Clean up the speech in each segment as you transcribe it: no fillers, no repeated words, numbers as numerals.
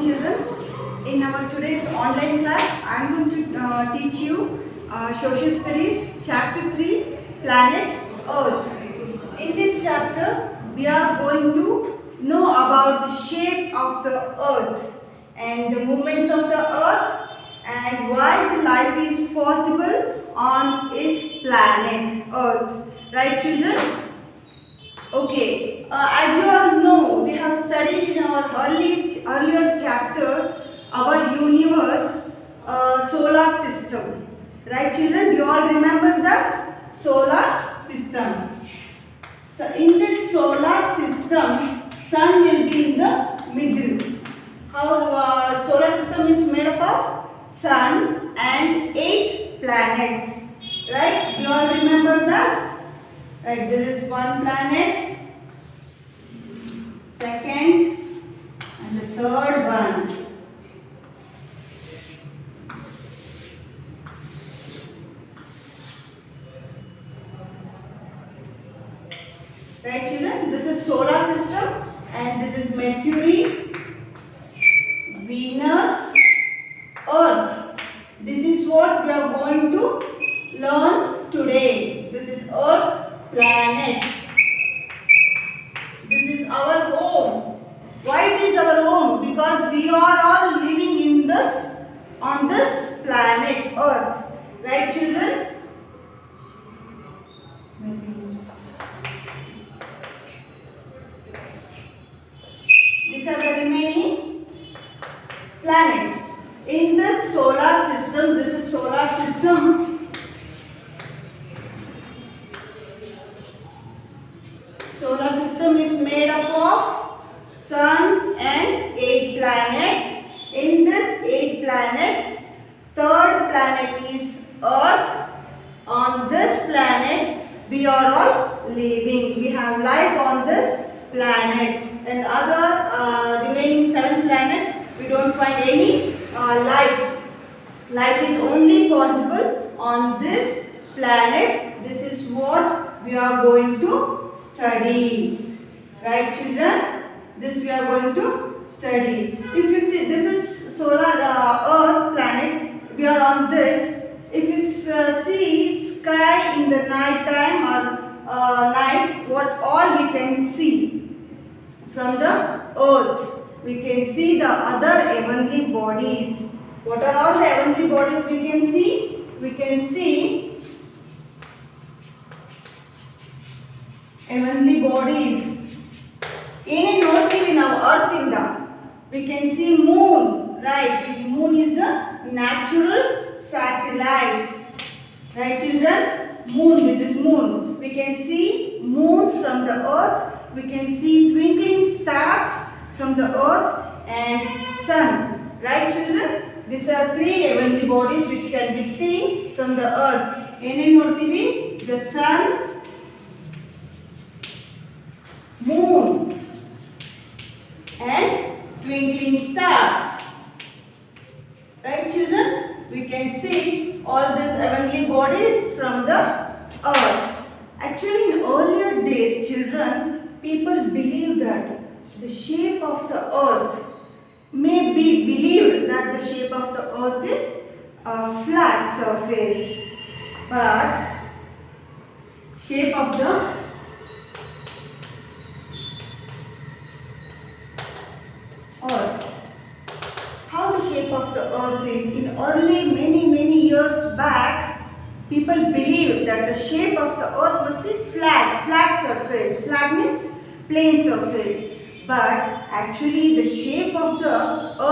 children. In our today's online class, I am going to teach you Social Studies Chapter 3, Planet Earth. In this chapter, we are going to know about the shape of the Earth and the movements of the Earth and why the life is possible on its planet Earth. Right, children? Okay, as you all know, we have studied in our earlier chapter our universe solar system. Right, children? You all remember the solar system. So, in this solar system, sun will be in the middle. How solar system is made up of sun and 8 planets. Right? You all remember that? Right, this is one planet, second and the third one. Right, children? This is solar system and this is Mercury, Venus, Earth. This is what we are going to learn today. This is Earth planet. This is our home. Why it is our home? Because we are all living in on this planet Earth. Right, children? These are the remaining planets. In the solar system, this is solar system. Solar system is made up of sun and 8 planets. In this 8 planets, third planet is Earth. On this planet, we are all living. We have life on this planet. And other remaining 7 planets, we don't find any life. Life is only possible on this planet. This is what we are going to study. Right, children? This we are going to study. If you see, this is solar Earth planet. We are on this. If you see sky in the night time or night, what all we can see from the Earth? We can see the other heavenly bodies. What are all the heavenly bodies we can see? We can see heavenly bodies. ಏನೇನು ನೋಡ್ತೀವಿ ನಾವು earth ಇಂದ? We can see moon, right? Moon is the natural satellite. Right, children? Moon, this is moon. We can see moon from the earth. We can see twinkling stars from the earth and sun. Right, children? These are 3 heavenly bodies which can be seen from the earth. ಏನೇನು ನೋಡ್ತೀವಿ? The sun, moon and twinkling stars. Right, children? We can see all these heavenly bodies from the earth. Actually, in earlier days, children, people believed that the shape of the earth may be believed that the shape of the earth is a flat surface, but shape of the earth. How the shape of the earth is? In early many years back, people believed that the shape of the earth must be flat surface. Flat means plain surface. But actually the shape of the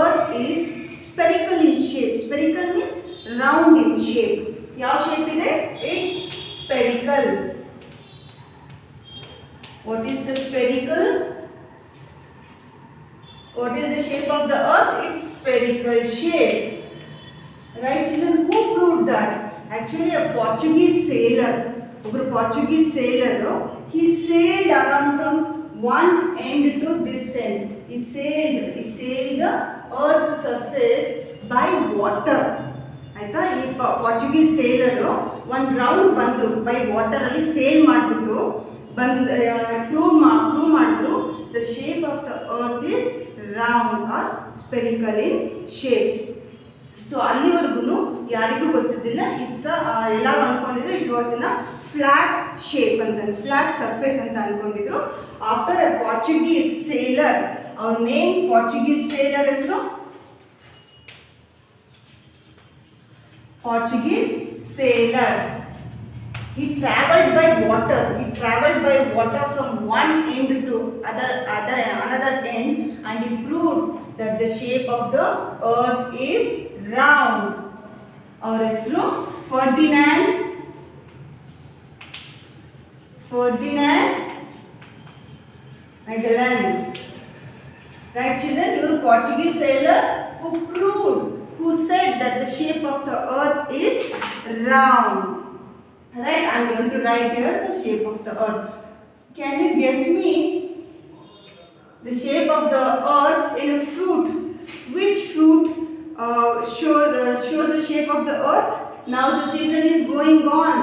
earth is spherical in shape. Spherical means round in shape. How shape is it? It's spherical. What is the spherical? What is the shape of the earth? It's spherical shape. Right, children? Who proved that? Actually, a Portuguese sailor, he sailed around from one end to this end. He sailed the earth surface by water. ಆಯ್ತಾ? ಈ Portuguese sailor one round ಬಂದ್ರು by water ಅಲ್ಲಿ sail ಮಾಡಿಬಿಟ್ಟು prove ಮಾಡಿದ್ರು the shape of the earth is round or spherical in shape. So ಅಲ್ಲಿವರೆಗೂ ಯಾರಿಗೂ ಗೊತ್ತಿದ್ದಿಲ್ಲ. It's ಎಲ್ಲರೂ ಅಂದ್ಕೊಂಡಿದ್ರು it was in a flat shape ಅಂತ, ಫ್ಲಾಟ್ ಸರ್ಫೇಸ್ ಅಂತ ಅಂದ್ಕೊಂಡಿದ್ರು. ಆಫ್ಟರ್ ಎ ಪಾರ್ಚುಗೀಸ್ ಸೇಲರ್, ಅವ್ರ ನೇಮ್ ಪಾರ್ಚುಗೀಸ್ ಸೇಲರ್ ಹೆಸರು Portuguese sailor. He travelled by water. He travelled by water from one end to another end, and he proved that the shape of the earth is round. Our hesaru Ferdinand Magellan. Right, children? You are Portuguese sailor who said that the shape of the earth is round. Right? I am going to write here the shape of the earth. Can you guess me the shape of the earth in a fruit? Which fruit shows the shape of the earth? Now the season is going on.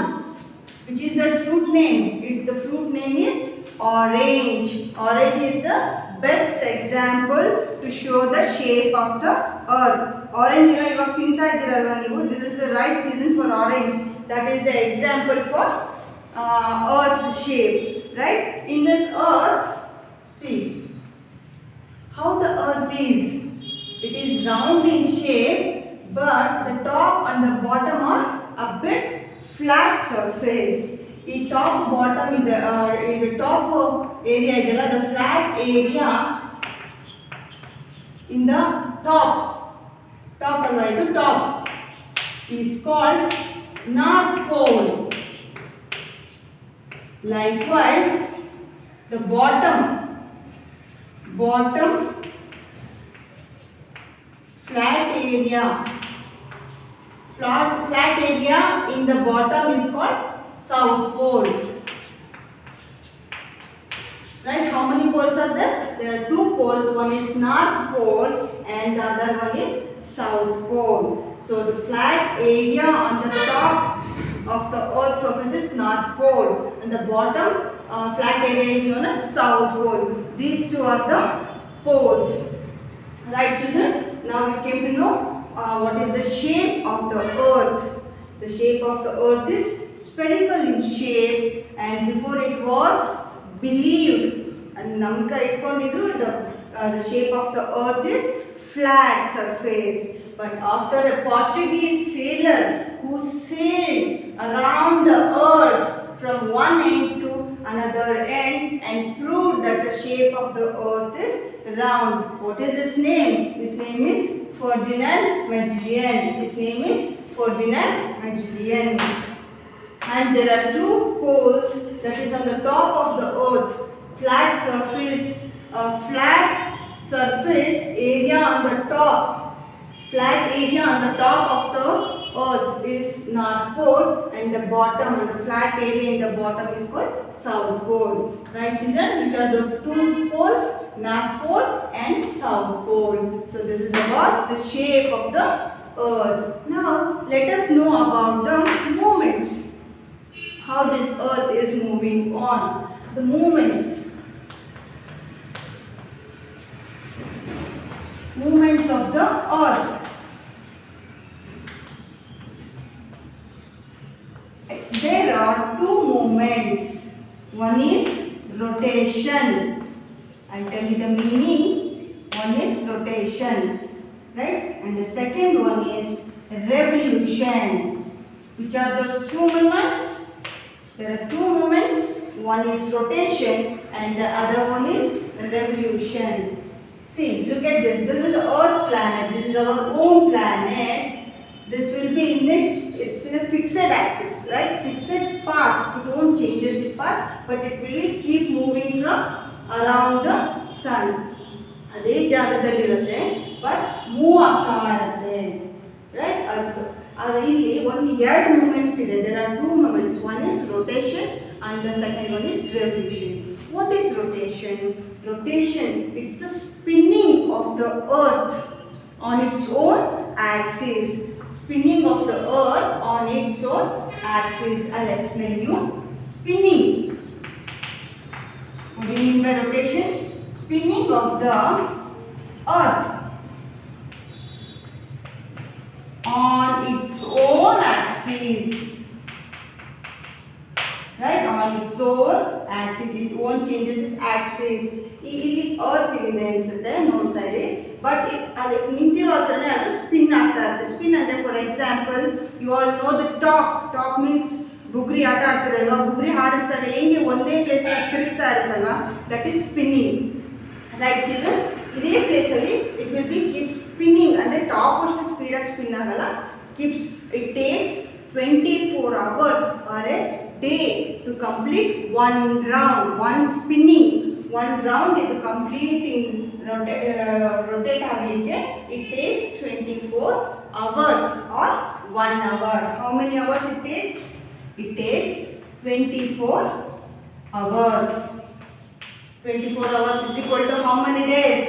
Which is that fruit name? The fruit name is orange. Orange is the best example to show the shape of the earth. Orange ಎಲ್ಲ ಇವಾಗ ತಿಂತಾ ಇದ್ದೀರಲ್ವಾ ನೀವು? This is the right season for orange. That is the example for earth shape, right? In this earth, see how the earth is. It is round in shape, but the top and the bottom are a bit flat surface. ಈ top bottom ಇದೆ, ಇದು top area ಇದೆಯಲ್ಲ, the flat area in the top ಅಲ್ವಾ, ಇದು top is called North Pole. Likewise, the bottom flat area in the bottom is called South Pole. Right? How many poles are there? There are two poles. One is North Pole and the other one is South Pole. So the flat area on the top of the earth's surface is North Pole, and the bottom flat area is known as South Pole. These two are the poles. Right, children? Now you came to know what is the shape of the earth. The shape of the earth is spherical in shape, and before it was believed and namka itkondidu the shape of the earth is flat surface. But after a Portuguese sailor who sailed around the earth from one end to another end and proved that the shape of the earth is round. What is his name? His name is Ferdinand Magellan. His name is Ferdinand Magellan. And there are two poles that is on the top of the earth. Flat surface area on the top. Flat area on the top of the earth is North Pole, and the bottom and the flat area in the bottom is called South Pole. Right, children? Which are the two poles? North Pole and South Pole. So this is about the shape of the earth. Now let us know about the movements. How this earth is moving on. The movements of the earth. There are two movements. One is rotation. I'll tell you the meaning. One is rotation, right? And the second one is revolution. Which are those two movements? There are two movements. One is rotation and the other one is revolution. See, look at this. This is the Earth planet. This is our own planet. This will be it's in a fixed axis, right? Fixed path. It won't change its path, but it will keep moving from around the sun. ಅದೇ ಜಾಗದಲ್ಲಿ ಇರುತ್ತೆ, but move ಆಗ್ತಾ ಇರುತ್ತೆ, right? ಅದು ಇಲ್ಲಿ ಎರಡು moments ಇದೆ. There are two moments. One is rotation and the second one is revolution. What is rotation? Rotation, it's the spinning of the earth on its own axis. Spinning of the earth on its own axis. I'll explain you. Spinning. What do you mean by rotation? Spinning of the Earth on its own axis, right? On its own axis, it won't changes its axis. ಇಲ್ಲಿ earth ಇದೆ ಅನ್ಸುತ್ತೆ, ನೋಡ್ತಾ ಇರಿ. But ಅಲ್ಲಿ ನಿಂತಿರೋ ಹತ್ರನೇ ಅದು spin ಆಗ್ತಾ ಇರುತ್ತೆ. ಸ್ಪಿನ್ ಅಂದರೆ for example you all know the top means ಬುಗ್ರಿ ಆಟ ಆಡ್ತಿರಲ್ವಾ, ಬುಗ್ರಿ ಆಡಿಸ್ತಾರೆ ಹೆಂಗೆ ಒಂದೇ ಪ್ಲೇಸ್ ತಿರುಗ್ತಾ ಇರುತ್ತಲ್ವಾ, that is spinning, right children? ಇದೇ ಪ್ಲೇಸಲ್ಲಿ it will be keep spinning, ಅಂದರೆ ಟಾಪ್ ಅಷ್ಟು ಸ್ಪೀಡಾಗಿ ಸ್ಪಿನ್ ಆಗಲ್ಲ, keeps it takes 24 hours or a day to complete one round, one spinning. One round is complete in rotate agalikke it takes 24 hours or 1 hour. How many hours it takes? It takes 24 hours. 24 hours is equal to how many days?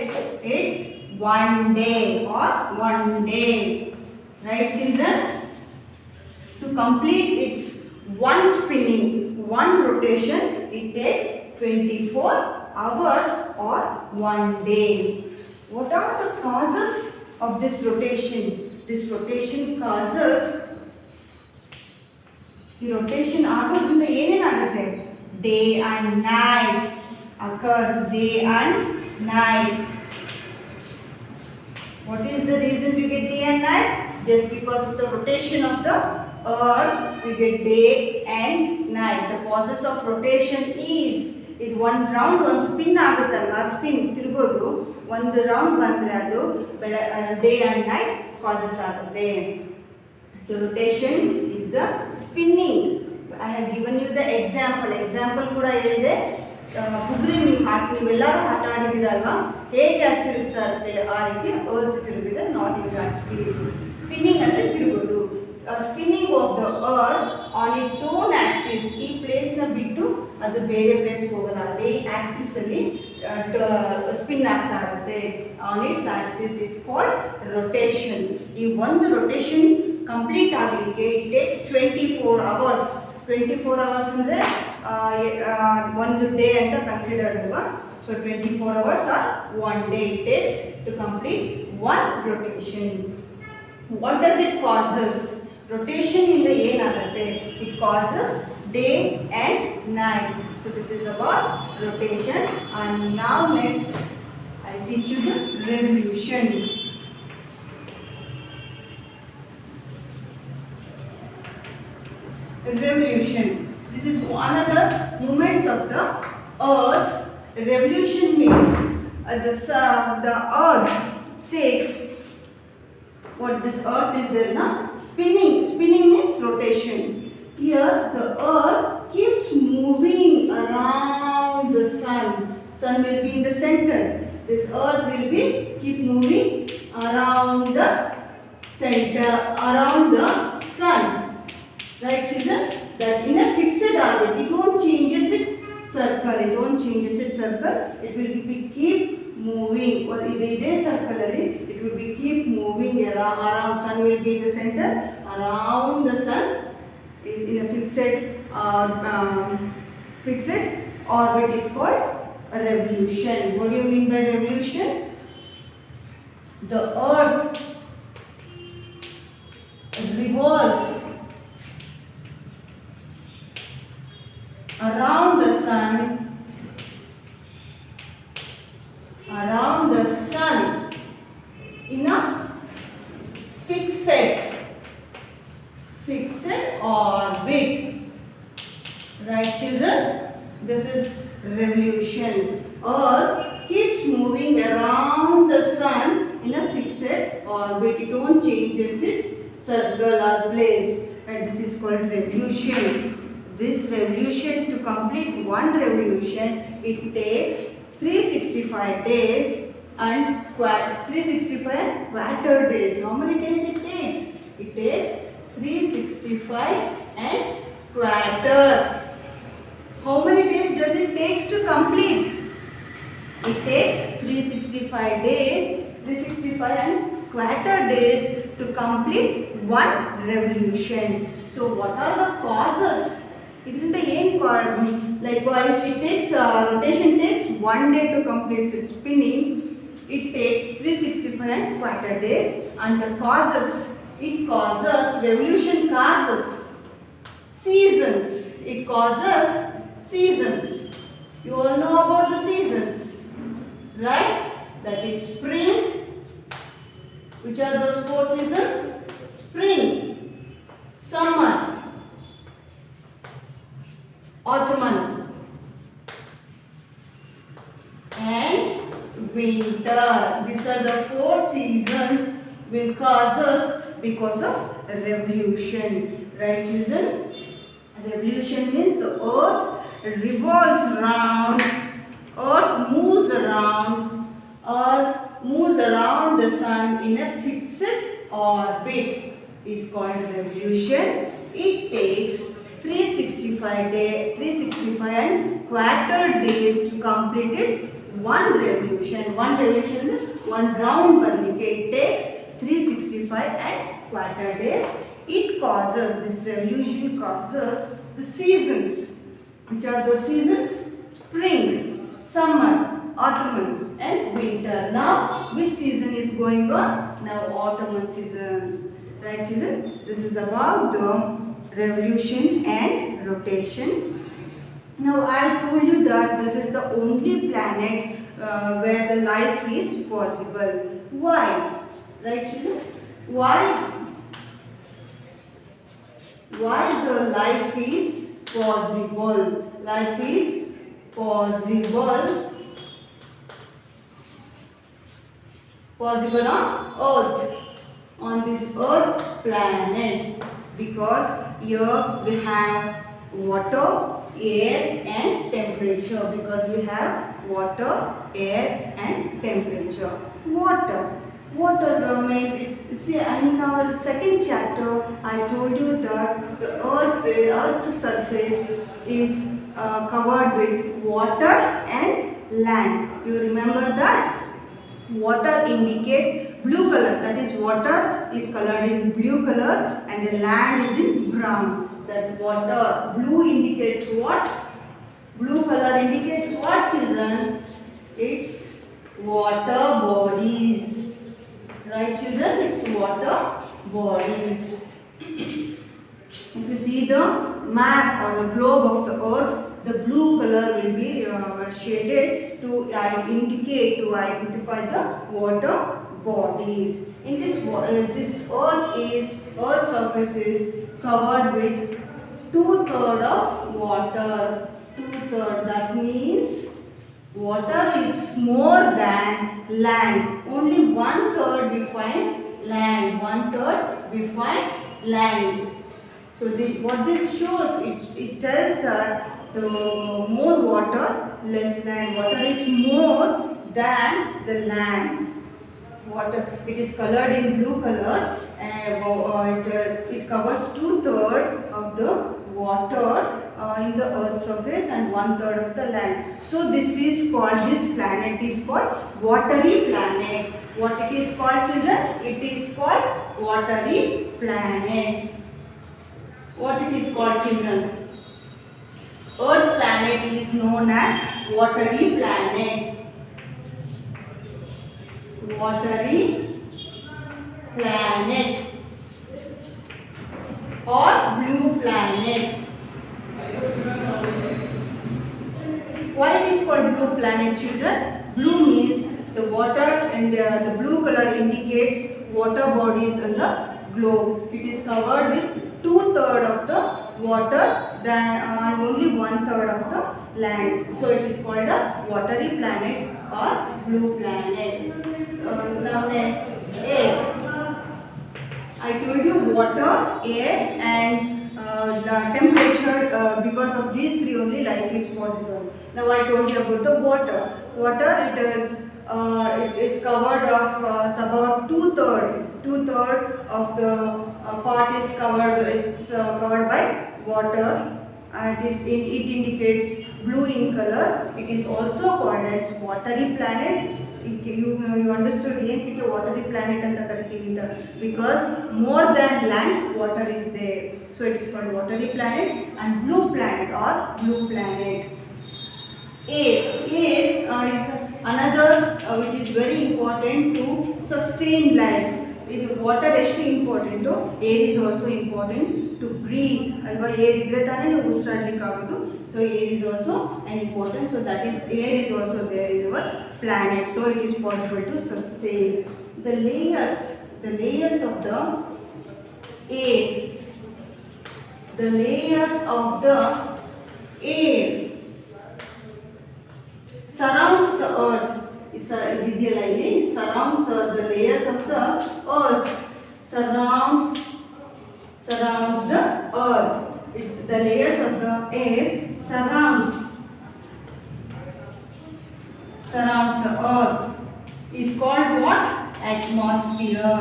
It's 1 day or 1 day. Right children? To complete its one spinning, one rotation, it takes 24 hours or 1 day. What are the causes of this rotation? This rotation causes, the rotation ಆಗೋದ್ರಿಂದ ಏನೇನಾಗುತ್ತೆ? Day and night occurs, day and night. What is the reason we get day and night? Just because of the rotation of the earth we get day and night. The causes of rotation is, ಇದು ಒಂದು round ಒಂದು spin ಆಗುತ್ತಲ್ವ, spin ತಿರುಗೋದು ಒಂದು round ಬಂದರೆ ಅದು day and night causes ಆಗುತ್ತೆ. So rotation is the spinning. I have given you the example ಕೂಡ ಹೇಳಿದೆ. ಬುಗ್ರಿ ನೀವೆಲ್ಲರೂ ಆಟ ಆಡಿದ್ದೀರಲ್ವಾ, ಹೇಗೆ ಅದು ತಿರುಗ್ತಾ ಇರುತ್ತೆ ಆ ರೀತಿ ಅರ್ತ್ ತಿರುಗಿದೆ, not in that speed. Spinning ಅಂದರೆ ತಿರುಗೋದು. Spinning of the earth on its own axis, ಈ ಪ್ಲೇಸ್ನ ಬಿಟ್ಟು ಅದು ಬೇರೆ ಪ್ಲೇಸ್ಗೆ ಹೋಗಲ್ಲ, ಅದೇ ಆಕ್ಸಿಸಲ್ಲಿ ಸ್ಪಿನ್ ಆಗ್ತಾ ಇರುತ್ತೆ. On its Axis is called rotation. ಈ ಒಂದು ರೊಟೇಷನ್ ಕಂಪ್ಲೀಟ್ ಆಗಲಿಕ್ಕೆ ಇಟ್ ಟೇಕ್ಸ್ 24 hours. 24 hours ಅಂದರೆ ಒಂದು ಡೇ ಅಂತ ಕನ್ಸಿಡರ್ಡ್ ಅಲ್ವಾ. So 24 hours or 1 day it takes to complete one rotation. What does it causes? Rotation ಇಂದ ಏನಾಗುತ್ತೆ? It causes day and night. So this is about rotation. And now next I teach you the revolution. Revolution. This is one of the movements of the earth. Revolution means the earth takes, what this earth is there now? Spinning. Spinning means rotation. Here the earth keeps moving around the sun. Sun will be in the center. This earth will be keep moving around the center, around the sun. Right children? That in a fixed orbit, it won't changes its circle. It won't changes its circle. It will be keep moving. Or iday circle alli it will be keep moving around. Sun will be in the center. Around the sun is in a fixed orbit is called a revolution. What do you mean by revolution? The earth revolves around the sun in a fixed orbit. Right children? This is revolution. Earth keeps moving around the sun in a fixed orbit. It don't changes its circle or place, and this is called revolution. This revolution, to complete one revolution, it takes 365 days and 365 quarter days. How many days it takes? It takes 365 and quarter. How many days does it take to complete? It takes 365 days, 365 and quarter days to complete one revolution. So what are the causes? ಇದರಿಂದ ಏನು likewise it takes rotation takes 1 day to complete its spinning. it takes 365 and quarter days, and the causes, it causes, revolution causes seasons. It causes seasons. You all know about the seasons, right? That is spring. Which are those 4 seasons? Spring, summer, autumn, and winter. These are the 4 seasons will cause us because of revolution. Right, children? Revolution means the earth revolves around, earth moves around the sun in a fixed orbit. Is called revolution. It takes 365 and quarter days to complete its one revolution. One revolution is one round burning. It takes 365 and quarter days. It causes, this revolution causes the seasons. Which are those seasons? Spring, summer, autumn and winter. Now which season is going on? Now autumn season. Right, children? This is about the revolution and rotation. Now I told you that this is the only planet where the life is possible. Why? Right, children? Why the life is possible? Life is possible on Earth, on this Earth planet, because here we have water, air and temperature. Because we have water, air and temperature. Water see, in our second chapter I told you that the earth surface is covered with water and land. You remember that? Water indicates blue color, that is water is colored in blue color and the land is in brown. That water, blue indicates what? Blue color indicates what, children? It's water bodies. Right, children? It's water bodies. If you see the map or the globe of the earth, the blue color will be shaded to identify the water bodies. In this earth surface is covered with 2/3 of water. 2/3, that means water is more than land. Only 1/3 we find land. 1/3 we find land. So what this shows, it tells that the more water, less land. Water is more than the land. Water, it is colored in blue color and it covers 2/3 of the water in the earth's surface and 1/3 of the land. So this planet is called watery planet. What it is called, children? It is called watery planet. What it is called, children? Earth planet is known as watery planet. Watery planet or blue planet. Why it is called blue planet, children? Blue means the water and the blue color indicates water bodies in the globe. It is covered with 2/3 of the water and only 1/3 of the land. So it is called a watery planet or blue planet. Now next, air. I told you water, air and the temperature, because of these three only life is possible. Now I told you about the water. Water, it is covered of about 2/3 of the part is covered. It's covered by water. It indicates blue in color. It is also called as watery planet. You understood ಏನಕ್ಕೆ watery planet ಅಂತ ಕರಿತೀವಿ ಅಂತ, because more than land water is there. So it is called watery planet and blue planet or blue planet. Air is another which is very important to sustain life. In water ಎಷ್ಟು important, air is also important to breathe ಅಲ್ವಾ. Air ಇದ್ರೆ ತಾನೇ ನೀವು ಉಸಿರಾಡ್ಲಿಕ್ಕೆ ಆಗೋದು. So air is also an important, so that is air is also there in our planet, so it is possible to sustain. The layers of the air, the layers of the air surrounds the earth. ಇದೆಯಲ್ಲ ಇಲ್ಲಿ surrounds the layers of the earth, surrounds the earth. It's the layers of the air surrounds the earth is called what? Atmosphere.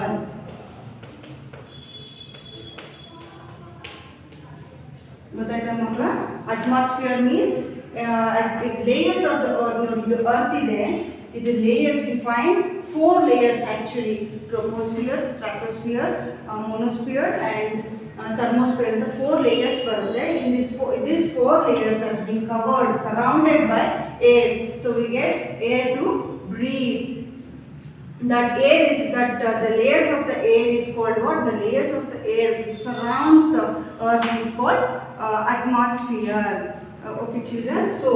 ಗೊತ್ತಾಯ್ತಾ ಮಕ್ಕಳ? Atmosphere means layers of the earth. ನೋಡಿ ಇದು earth ಇದೆ, ಇದು layers we find 4 layers actually: troposphere, stratosphere, monosphere and thermosphere. ಅಂತ 4 layers ಬರುತ್ತೆ. In these 4 layers has been covered, surrounded by air, so we get air to breathe. That air is the layers of the air is called what? The layers of the air which surrounds the earth is called atmosphere. Okay children, so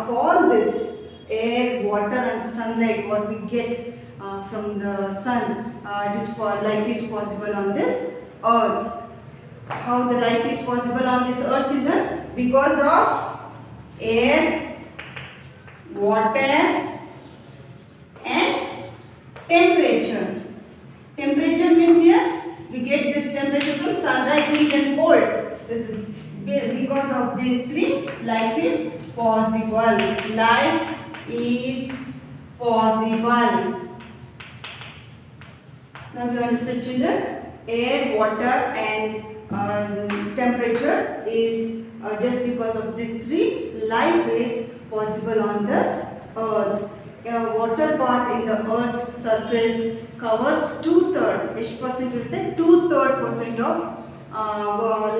of all this air, water and sunlight what we get from the sun, life is possible on this earth. How the life is possible on this earth children? Because of air, water and temperature. Temperature means here we get this temperature from sunlight, heat and cold. This is because of these 3 life is possible. Life is possible. Now you understand children? Air, water and temperature is just because of these 3 life is possible on this earth. Water part in the earth surface covers 2/3. ಎಷ್ಟು percent ಇರುತ್ತೆ? 2/3% of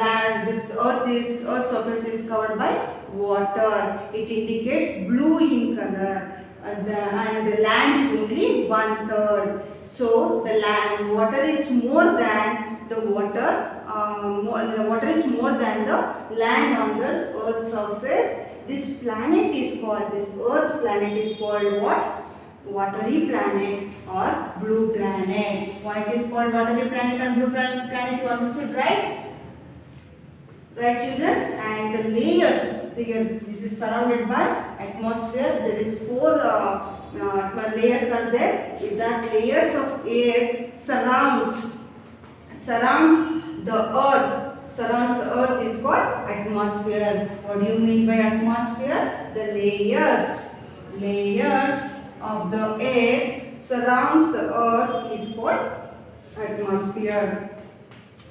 land. This earth surface is covered by water. It indicates blue in color, and the land is only 1/3. So the water is more than the water. The water is more than the land on this earth surface. This planet is called, this earth planet is called what? Watery planet or blue planet. Why it is called watery planet or blue planet? You understood, right? Right children? And the layers, this is surrounded by atmosphere. There is 4 layers are there. If that layers of air surrounds the earth, is called atmosphere. What do you mean by atmosphere? The layers of the air surrounds the earth is called atmosphere.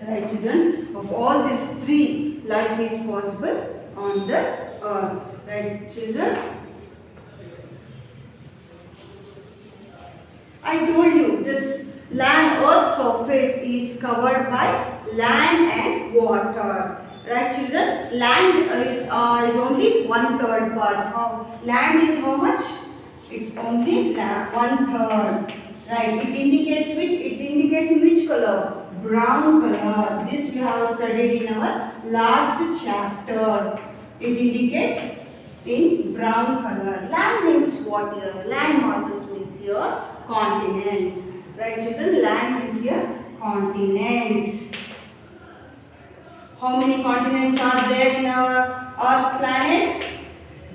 Right children? Of all these 3 life is possible on this earth. Right children? I told you this earth surface is covered by land and water. Right children? Land is only 1/3 part. Land is how much? It's only 1/3. Right? It indicates in which color? Brown color. This we have studied in our last chapter. It indicates in brown color. Land means what here? Land masses means here continents. Right children? Land means here continents. How many continents are there in our Earth planet?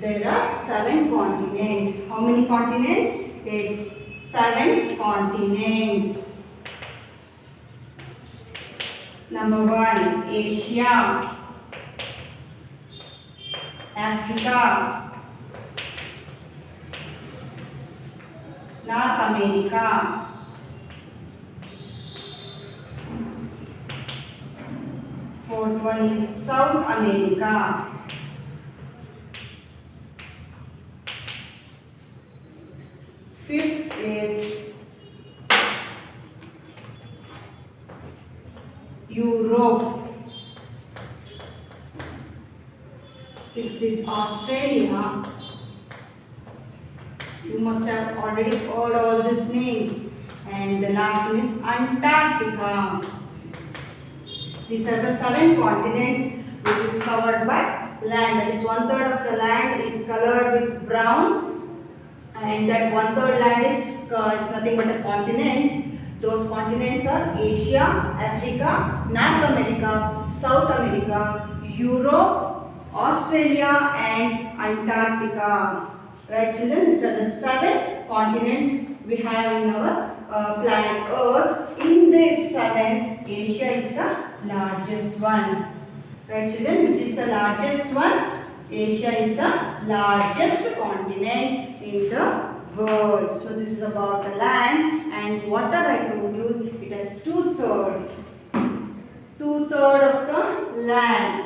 There are 7 continents. How many continents? It's 7 continents. Number 1, Asia, Africa, North America, fourth one is South America, fifth is Europe, sixth is Australia, You must have already heard all these names. And the last one is Antarctica. These are the 7 continents which is covered by land. That is 1/3 of the land is colored with brown, and that 1/3 land is nothing but a continents. Those continents are Asia, Africa, North America, South America, Europe, Australia and Antarctica. Right children, these are the 7 continents we have in our planet Earth. In these 7, Asia is the largest one. Right children, which is the largest one? Asia is the largest continent in the world. So this is about the land, and water I told you, it has 2/3. 2/3 of the land.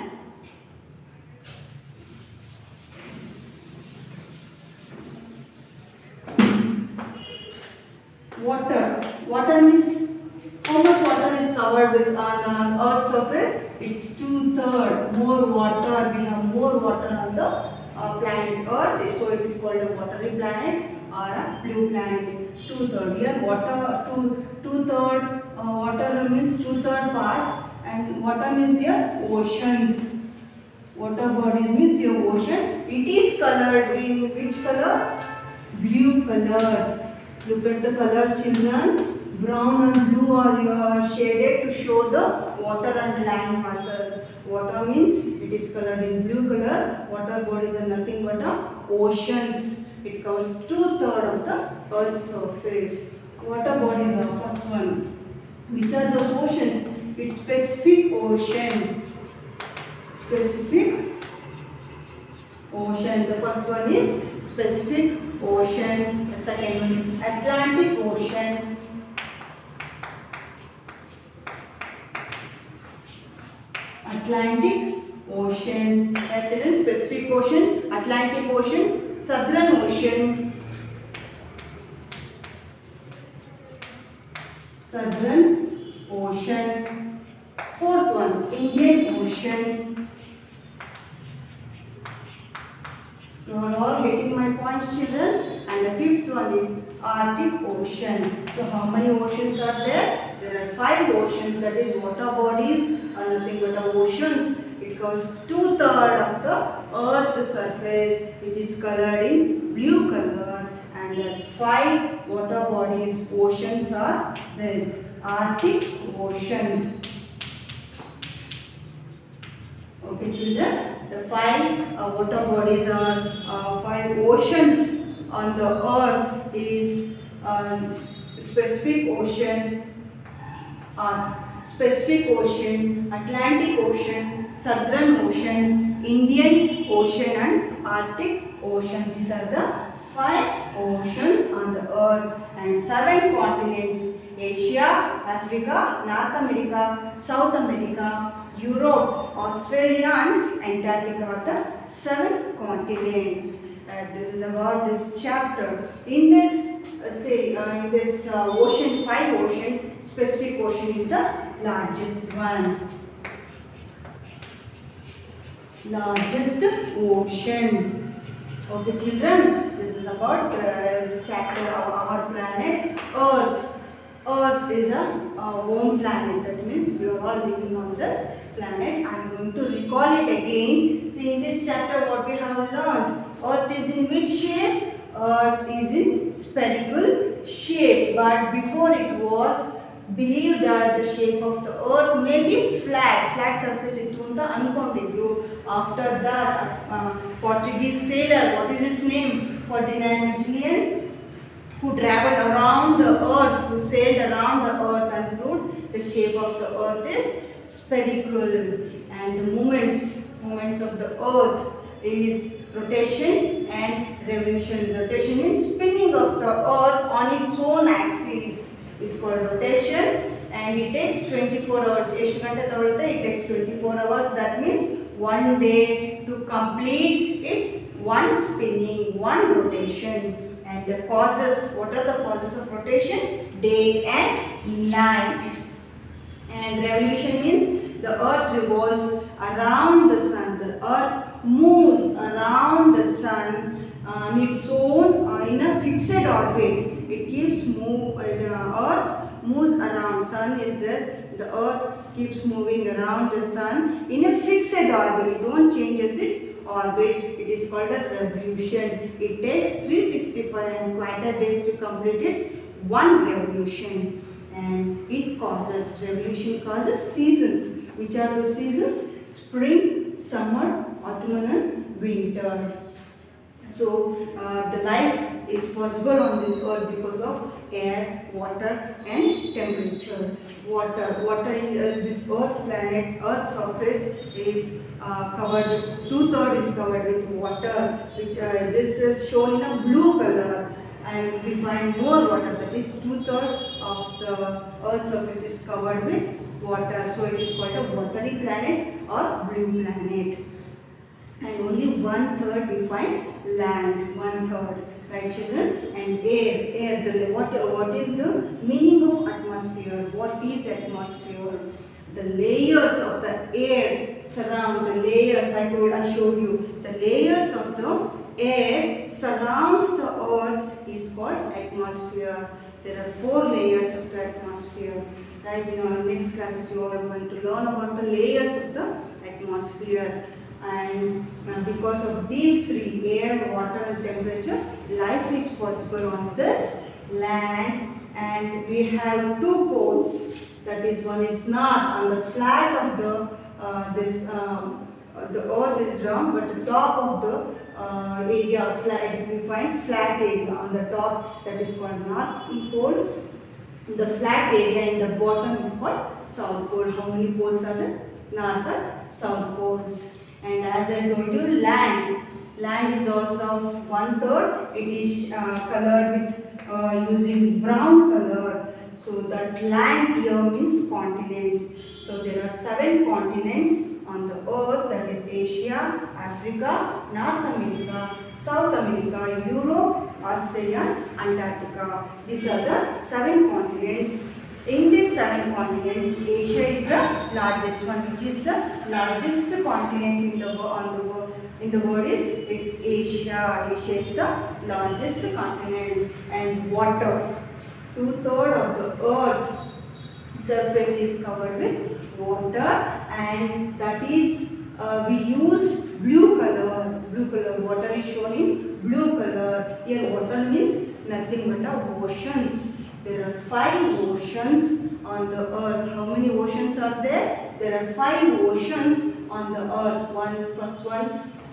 Water means how much water is covered with on the earth's surface? It's 2/3. More water, we have more water on the planet Earth, so it is called a watery planet or a blue planet. 2/3. Here two-third water means 2/3 part, and water means here oceans. Water bodies means your ocean. It is colored in which color? Blue color. Look at the colors children. Brown and blue are shaded to show the water and land masses. Water means it is colored in blue color. Water bodies are nothing but oceans. It covers 2/3 of the earth's surface. Water bodies are first one. Which are those oceans? It's Pacific Ocean. Pacific Ocean. The first one is Pacific Ocean. The second one is Atlantic Ocean. Atlantic Ocean. Children, Pacific Ocean, Atlantic Ocean, Southern Ocean. Southern Ocean. Fourth one, Indian Ocean. You are all getting my points children. And the fifth one is Arctic Ocean. So how many oceans are there? There are 5 oceans, that is water bodies are nothing but oceans. It covers 2/3 of the earth's surface, which is colored in blue color. And the 5 water bodies, oceans are this Arctic Ocean. Okay children, the 5 water bodies are 5 oceans on the earth is Pacific Ocean, Atlantic Ocean, Southern Ocean, Indian Ocean and Arctic Ocean. These are the 5 oceans on the earth, and 7 continents: Asia, Africa, North America, South America, Europe, Australia and Antarctica are the 7 continents. This is about this chapter. In this ocean, 5 ocean, Pacific Ocean is the largest one. Largest ocean. Okay children, this is about the chapter of our planet Earth. Earth is a warm planet. That means we are all living on this planet. I am going to recall it again. See, in this chapter what we have learned. Earth is in which shape? Earth is in spherical shape. But before it was believed that the shape of the earth may be flat surface ittu anta ankondiದ್ರು. After that Portuguese sailor, what is his name? Ferdinand Magellan, who traveled around the earth, who sailed around the earth and proved the shape of the earth is spherical. And the movements of the earth is rotation and revolution. Rotation means spinning of the earth on its own axis is called rotation, and it takes 24 hours. It takes 24 hours. That means 1 day to complete its one spinning, one rotation. And the causes, what are the causes of rotation? Day and night. And revolution means the earth revolves around the sun. The earth moves around the sun on its own in a fixed orbit. It keeps Earth moves around. Sun is this. The Earth keeps moving around the sun in a fixed orbit. It don't changes its orbit. It is called a revolution. It takes 365 and quieter days to complete its one revolution. And revolution causes seasons. Which are those seasons? Spring, summer, autumn and winter. So the life is possible on this earth because of air, water and temperature. Water in this earth planet, earth's surface is covered, 2/3 is covered with water, which this is shown in a blue color, and we find more water, that is 2/3 of the earth's surface is covered with water. So it is called a watery planet or blue planet. And only 1/3 we find land, 1/3, right children? And air, what is the meaning of atmosphere? What is atmosphere? The layers of the air surround, the layers I showed you, the layers of the air surrounds the earth is called atmosphere. There are 4 layers of the atmosphere. Right, in our next classes you are going to learn about the layers of the atmosphere. And because of these 3, air, water and temperature, life is possible on this land. And we have 2 poles, that is, one is not on the flat of the earth is round, but the top of the area flat, we find flat area on the top, that is called North Pole. The flat area in the bottom is called South Pole. How many poles are there? North and South poles. And as I told you, land is also of 1/3. It is colored with using brown color. So that land here means continents. So there are 7 continents on the earth, that is Asia, Africa, North America, South America, Europe, Australia, Antarctica. These are the 7 continents. In these 7 continents, Asia is the largest one, which is the largest continent in the world is it's Asia. Asia is the largest continent. And water, 2/3 of the earth surface is covered with water, and that is we use blue color. Water is shown in blue color. Here water means nothing but the oceans. There are 5 oceans on the earth. How many oceans are there? There are 5 oceans on the earth. First one,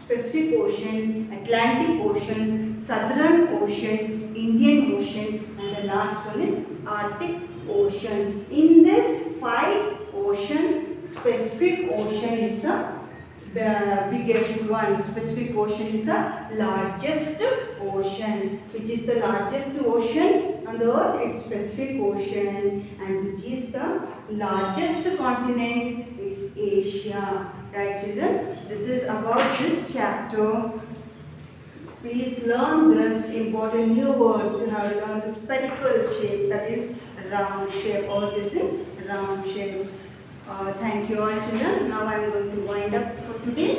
Pacific Ocean, Atlantic Ocean, Southern Ocean, Indian Ocean, and the last one is Arctic Ocean. In this 5 ocean, Pacific Ocean is the biggest one. Pacific Ocean is the largest ocean. Which is the largest ocean on the earth? It's Pacific Ocean. And which is the largest continent? It's Asia. Right children? This is about this chapter. Please learn this important new words. You have learned the spherical shape, that is round shape, or this is round shape. Thank you all children. Now I am going to wind up for today.